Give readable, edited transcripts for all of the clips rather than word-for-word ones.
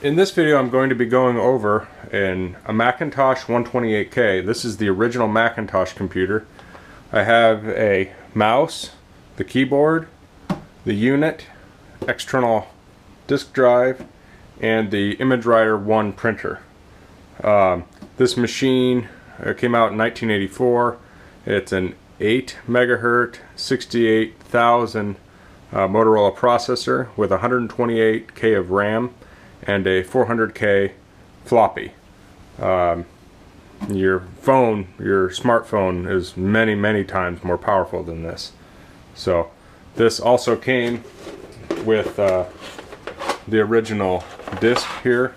In this video I'm going to be going over a Macintosh 128K. This is the original Macintosh computer. I have a mouse, the keyboard, the unit, external disk drive, and the ImageWriter I printer. This machine came out in 1984. It's an 8 megahertz 68,000 Motorola processor with 128K of RAM and a 400K floppy. Your smartphone is many times more powerful than this. So this also came with the original disc here,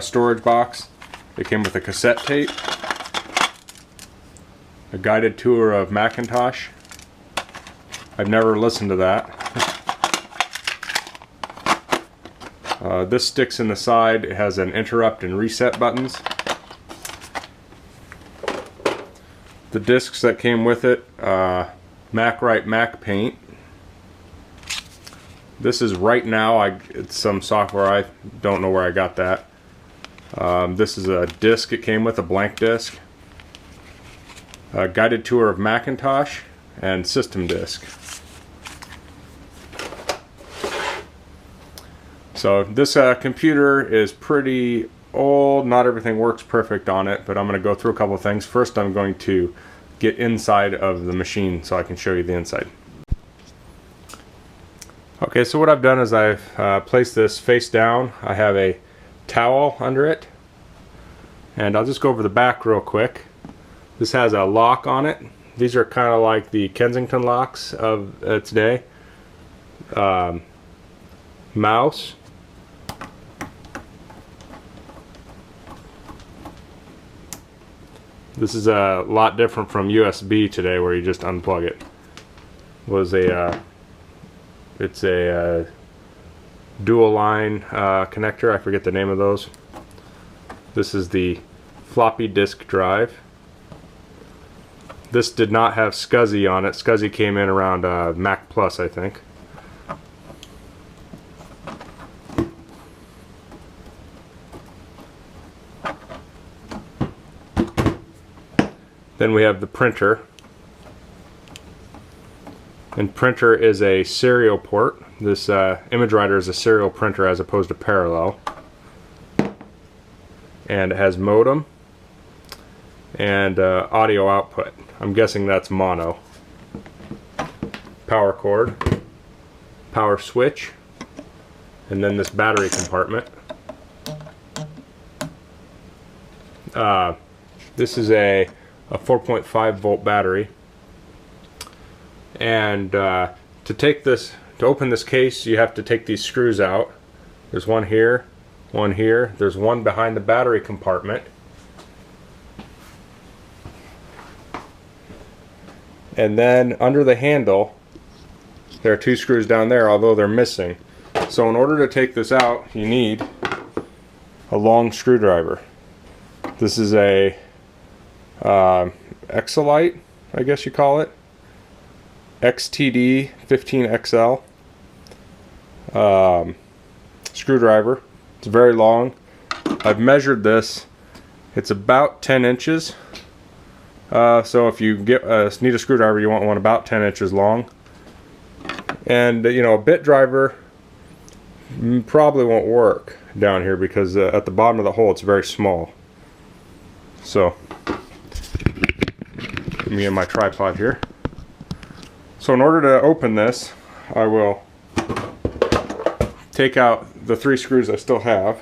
storage box. It came with a cassette tape, a guided tour of Macintosh. I've never listened to that. This sticks in the side. It has an interrupt and reset buttons. The discs that came with it, MacWrite MacPaint. This is right now, it's some software, I don't know where I got that. This is a disc it came with, a blank disc. A guided tour of Macintosh and system disk. So this computer is pretty old, not everything works perfect on it, but I'm going to go through a couple of things. First I'm going to get inside of the machine so I can show you the inside. Okay, so what I've done is I've placed this face down. I have a towel under it, and I'll just go over the back real quick. This has a lock on it. These are kind of like the Kensington locks of its day. Mouse. This is a lot different from USB today, where you just unplug it. It's a dual line connector. I forget the name of those. This is the floppy disk drive. This did not have SCSI on it. SCSI came in around Mac Plus, I think. Then we have the printer. And printer is a serial port. This ImageWriter is a serial printer as opposed to parallel. And it has modem and audio output. I'm guessing that's mono. Power cord, power switch, and then this battery compartment. This is a 4.5 volt battery, and to open this case you have to take these screws out. There's one here, there's one behind the battery compartment, and then under the handle there are two screws down there, although they're missing. So in order to take this out you need a long screwdriver. This is a Exolite, I guess you call it, XTD 15XL screwdriver. It's very long. I've measured this. It's about 10 inches. So if you need a screwdriver, you want one about 10 inches long. And a bit driver probably won't work down here because at the bottom of the hole it's very small. So me and my tripod here. So in order to open this, I will take out the three screws I still have.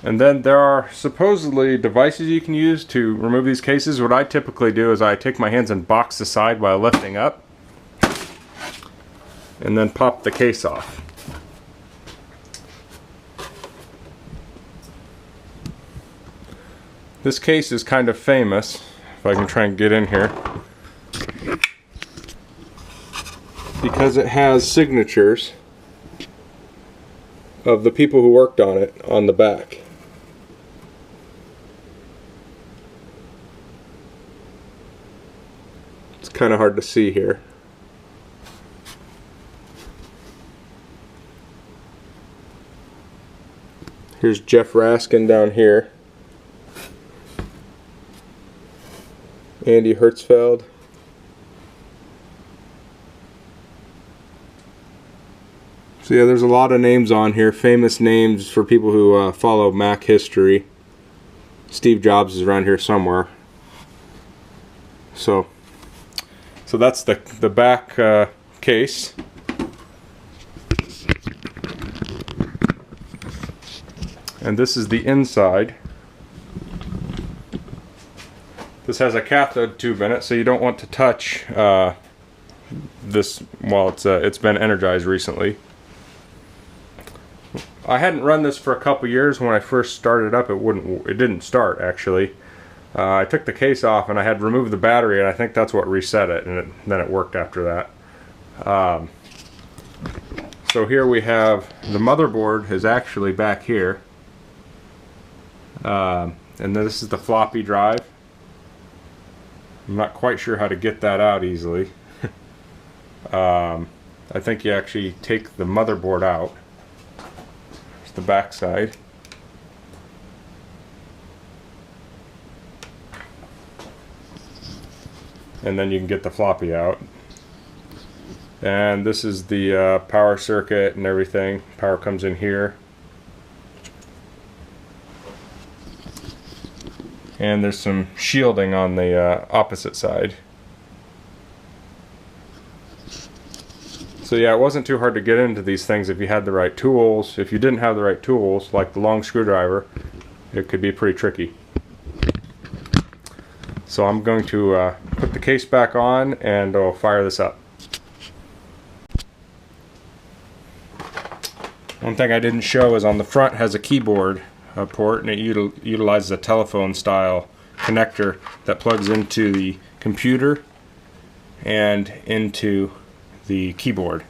And then there are supposedly devices you can use to remove these cases. What I typically do is I take my hands and box the side while lifting up, and then pop the case off. This case is kind of famous, if I can try and get in here, because it has signatures of the people who worked on it on the back. It's kind of hard to see here. Here's Jeff Raskin down here. Andy Hertzfeld. So yeah, there's a lot of names on here, famous names for people who follow Mac history. Steve Jobs is around here somewhere. So that's the back case. And this is the inside. This has a cathode tube in it, so you don't want to touch this while it's been energized recently. I hadn't run this for a couple years. When I first started up, it didn't start actually. I took the case off and I had removed the battery, and I think that's what reset it, and then it worked after that. So here we have the motherboard is actually back here, and then this is the floppy drive. I'm not quite sure how to get that out easily. I think you actually take the motherboard out. There's the back side. And then you can get the floppy out. And this is the power circuit and everything. Power comes in here. And there's some shielding on the opposite side. So yeah, it wasn't too hard to get into these things if you had the right tools. If you didn't have the right tools, like the long screwdriver, it could be pretty tricky. So I'm going to put the case back on and I'll fire this up. One thing I didn't show is on the front has a keyboard port, and it utilizes a telephone style connector that plugs into the computer and into the keyboard.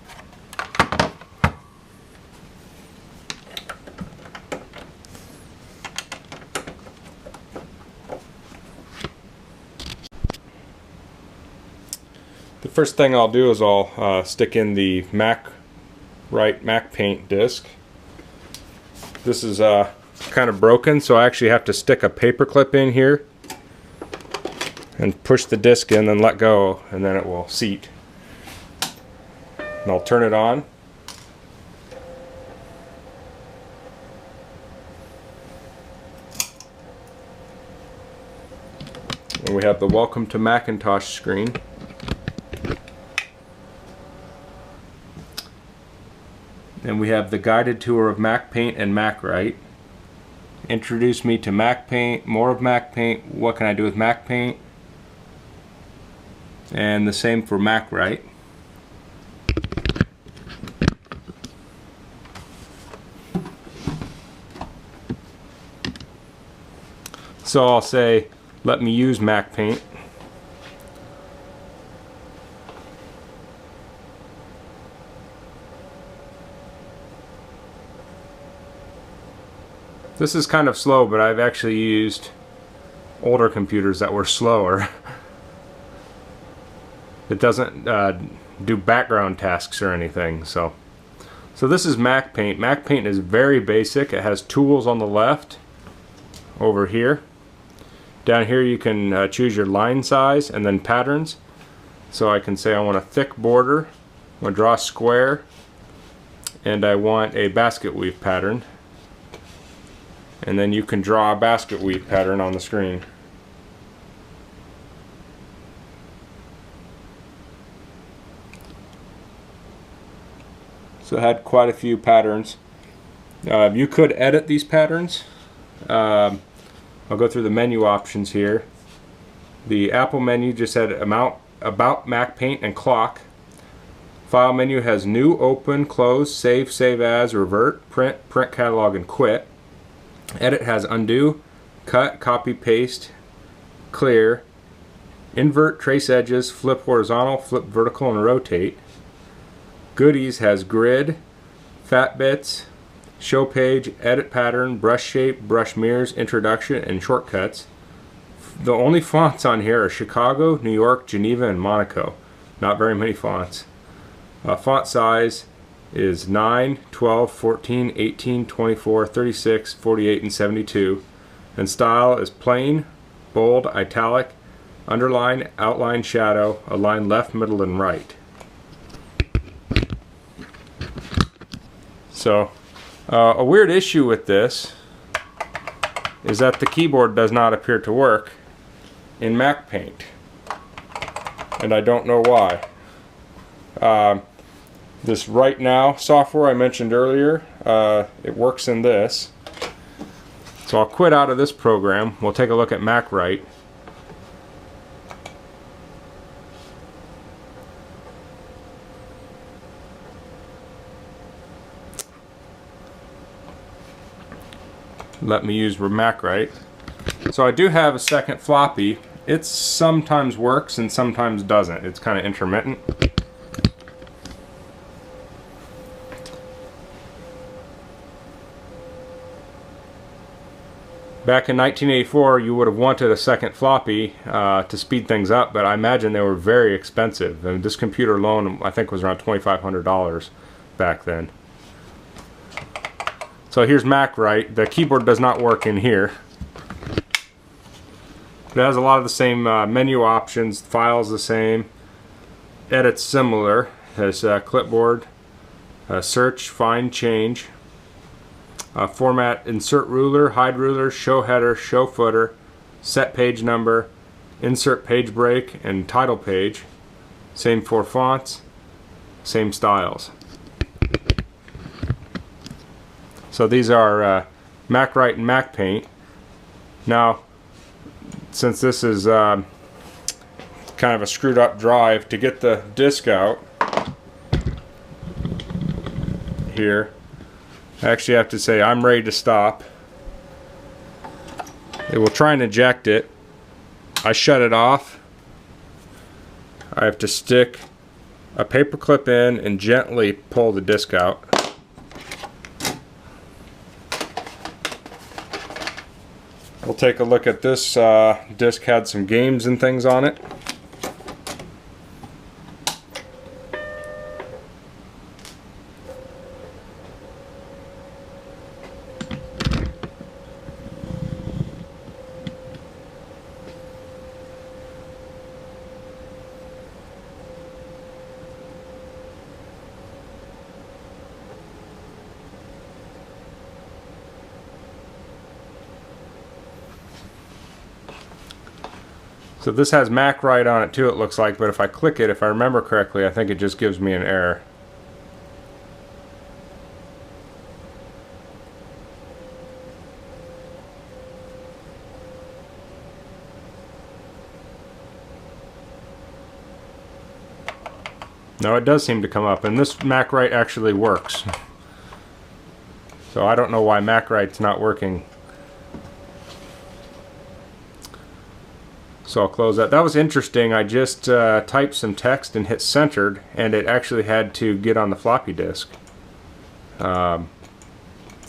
The first thing I'll do is I'll stick in the MacWrite MacPaint disc. This is kind of broken, so I actually have to stick a paper clip in here and push the disc in and let go, and then it will seat. And I'll turn it on. And we have the Welcome to Macintosh screen. And we have the guided tour of MacPaint and MacWrite. Introduce me to MacPaint, more of MacPaint, what can I do with MacPaint, and the same for MacWrite. So I'll say, let me use MacPaint. This is kind of slow, but I've actually used older computers that were slower. It doesn't do background tasks or anything. So this is MacPaint. MacPaint is very basic. It has tools on the left over here. Down here you can choose your line size and then patterns. So I can say I want a thick border, I want to draw a square, and I want a basket weave pattern. And then you can draw a basket weave pattern on the screen. So it had quite a few patterns. You could edit these patterns. I'll go through the menu options here. The Apple menu just said About MacPaint and Clock. File menu has New, Open, Close, Save, Save As, Revert, Print, Print Catalog, and Quit. Edit has Undo, Cut, Copy, Paste, Clear, Invert, Trace Edges, Flip Horizontal, Flip Vertical, and Rotate. Goodies has Grid, Fat Bits, show page, edit pattern, brush shape, brush mirrors, introduction, and shortcuts. The only fonts on here are Chicago, New York, Geneva, and Monaco. Not very many fonts. Font size is 9, 12, 14, 18, 24, 36, 48, and 72. And style is plain, bold, italic, underline, outline, shadow, align left, middle, and right. So, a weird issue with this is that the keyboard does not appear to work in MacPaint, and I don't know why. This Right Now software I mentioned earlier, it works in this. So I'll quit out of this program. We'll take a look at MacWrite. Let me use MacWrite. So I do have a second floppy. It sometimes works and sometimes doesn't. It's kind of intermittent. Back in 1984, you would have wanted a second floppy to speed things up, but I imagine they were very expensive. And this computer alone, I think, was around $2,500 back then. So here's MacWrite. The keyboard does not work in here. It has a lot of the same menu options, files the same, edits similar. It has clipboard, search, find, change. Format, insert ruler, hide ruler, show header, show footer, set page number, insert page break, and title page. Same for fonts, same styles. So these are MacWrite and MacPaint. Now, since this is kind of a screwed up drive, to get the disk out here, I actually have to say I'm ready to stop. It will try and eject it. I shut it off. I have to stick a paper clip in and gently pull the disk out. We'll take a look at this. Disk had some games and things on it. So this has MacWrite on it too, it looks like, but if I click it, if I remember correctly, I think it just gives me an error. No, it does seem to come up, and this MacWrite actually works. So I don't know why MacWrite's not working. So I'll close that. That was interesting. I just typed some text and hit centered, and it actually had to get on the floppy disk. I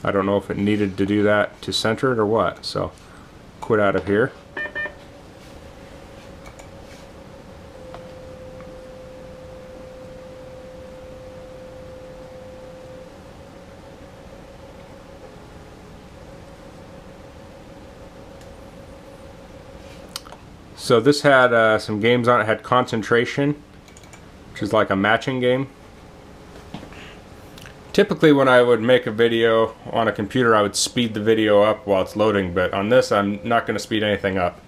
don't know if it needed to do that to center it or what. So quit out of here. So this had some games on it. It had Concentration, which is like a matching game. Typically when I would make a video on a computer, I would speed the video up while it's loading, but on this I'm not going to speed anything up.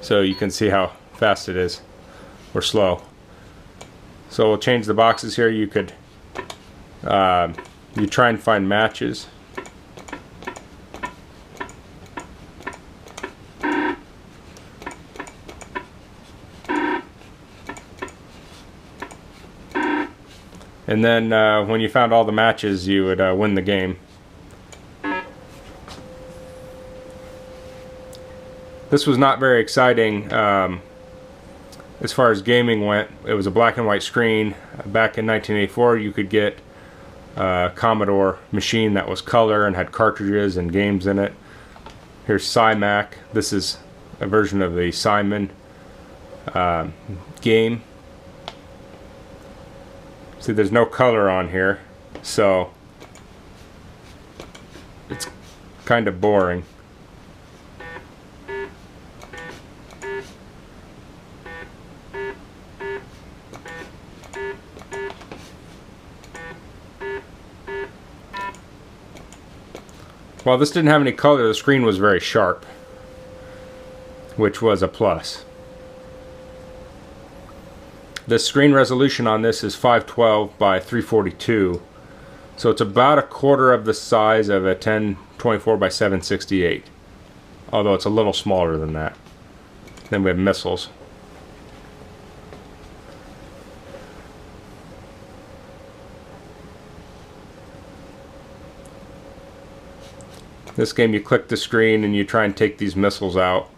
So you can see how fast it is, or slow. So we'll change the boxes here. You could you try and find matches. And then when you found all the matches, you would win the game. This was not very exciting as far as gaming went. It was a black and white screen. Back in 1984, you could get Commodore machine that was color and had cartridges and games in it. Here's SciMac. This is a version of the Simon game. See, there's no color on here, so it's kind of boring. While this didn't have any color, the screen was very sharp, which was a plus. The screen resolution on this is 512 by 342, so it's about a quarter of the size of a 1024 by 768, although it's a little smaller than that. Then we have missiles. This game, you click the screen and you try and take these missiles out.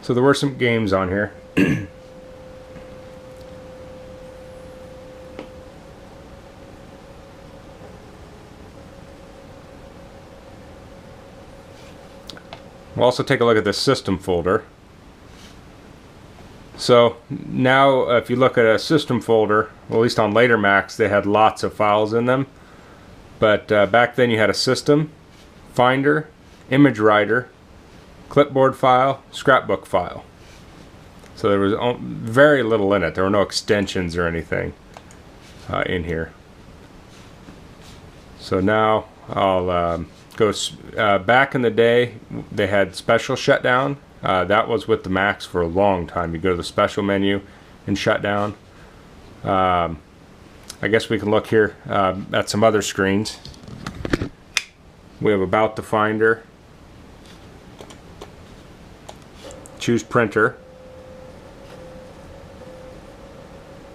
So there were some games on here. We'll also take a look at the system folder. So now if you look at a system folder, well, at least on later Macs, they had lots of files in them. But back then you had a system, Finder, ImageWriter, clipboard file, scrapbook file. So there was very little in it. There were no extensions or anything in here. So now I'll go back in the day. They had special shutdown. That was with the Macs for a long time. You go to the special menu and shut down. I guess we can look here at some other screens. We have About the Finder. Choose Printer.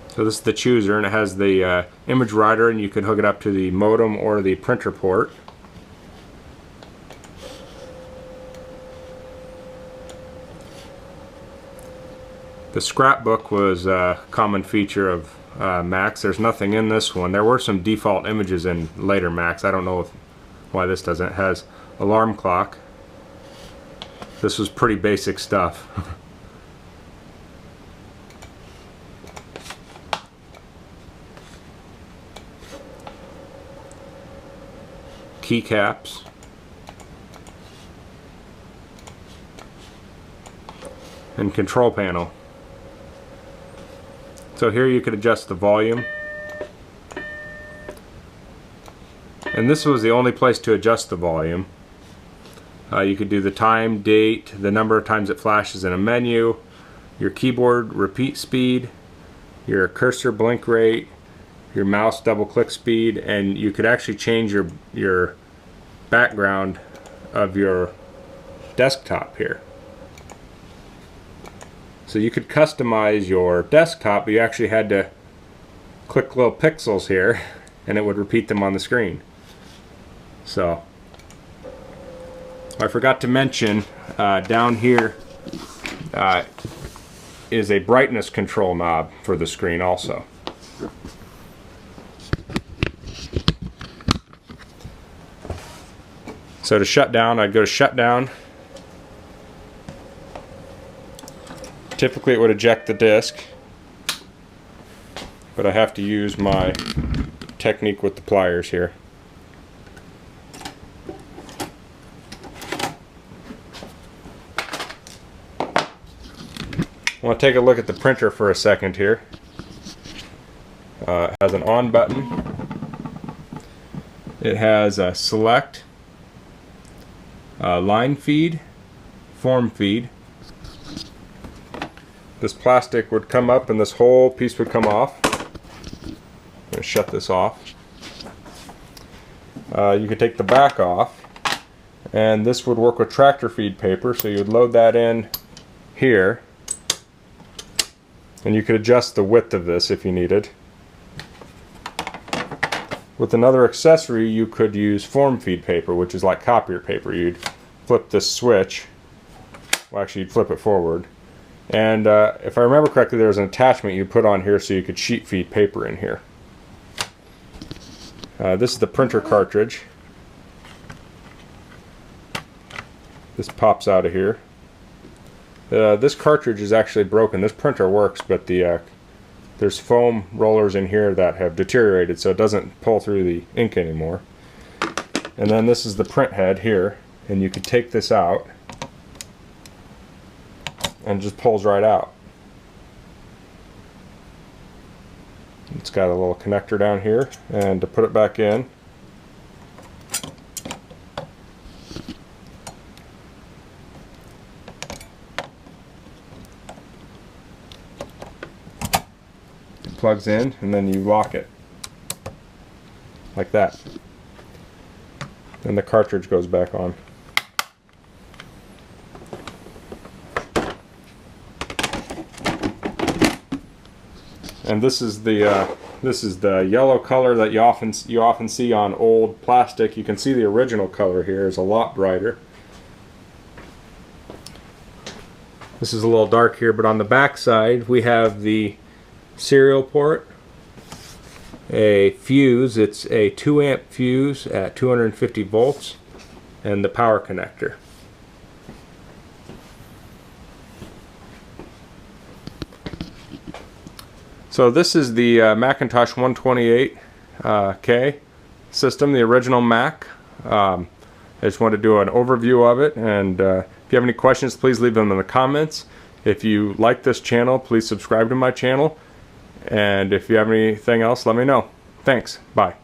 So this is the chooser, and it has the ImageWriter, and you can hook it up to the modem or the printer port. The scrapbook was a common feature of Macs. There's nothing in this one. There were some default images in later Macs. I don't know why this doesn't. It has alarm clock. This was pretty basic stuff. Keycaps. And control panel. So here you could adjust the volume. And this was the only place to adjust the volume. You could do the time, date, the number of times it flashes in a menu, your keyboard repeat speed, your cursor blink rate, your mouse double click speed, and you could actually change your background of your desktop here. So you could customize your desktop, but you actually had to click little pixels here and it would repeat them on the screen. So I forgot to mention down here is a brightness control knob for the screen also. So to shut down, I'd go to shutdown. Typically it would eject the disk, but I have to use my technique with the pliers here. I want to take a look at the printer for a second here. It has an on button. It has a select, line feed, form feed. This plastic would come up and this whole piece would come off. I'm going to shut this off. You could take the back off, and this would work with tractor feed paper, so you would load that in here, and you could adjust the width of this if you needed. With another accessory, you could use form feed paper, which is like copier paper. You'd flip this switch, well actually you'd flip it forward, And if I remember correctly, there was an attachment you put on here so you could sheet feed paper in here. This is the printer cartridge. This pops out of here. This cartridge is actually broken. This printer works, but there's foam rollers in here that have deteriorated, so it doesn't pull through the ink anymore. And then this is the print head here, and you could take this out and it just pulls right out. It's got a little connector down here, and to put it back in, it plugs in, and then you lock it like that, and the cartridge goes back on. And this is the yellow color that you often see on old plastic. You can see the original color here is a lot brighter. This is a little dark here, but on the back side we have the serial port, a fuse. It's a 2 amp fuse at 250 volts, and the power connector. So this is the Macintosh 128K system, the original Mac. I just wanted to do an overview of it, and if you have any questions, please leave them in the comments. If you like this channel, please subscribe to my channel, and if you have anything else, let me know. Thanks. Bye.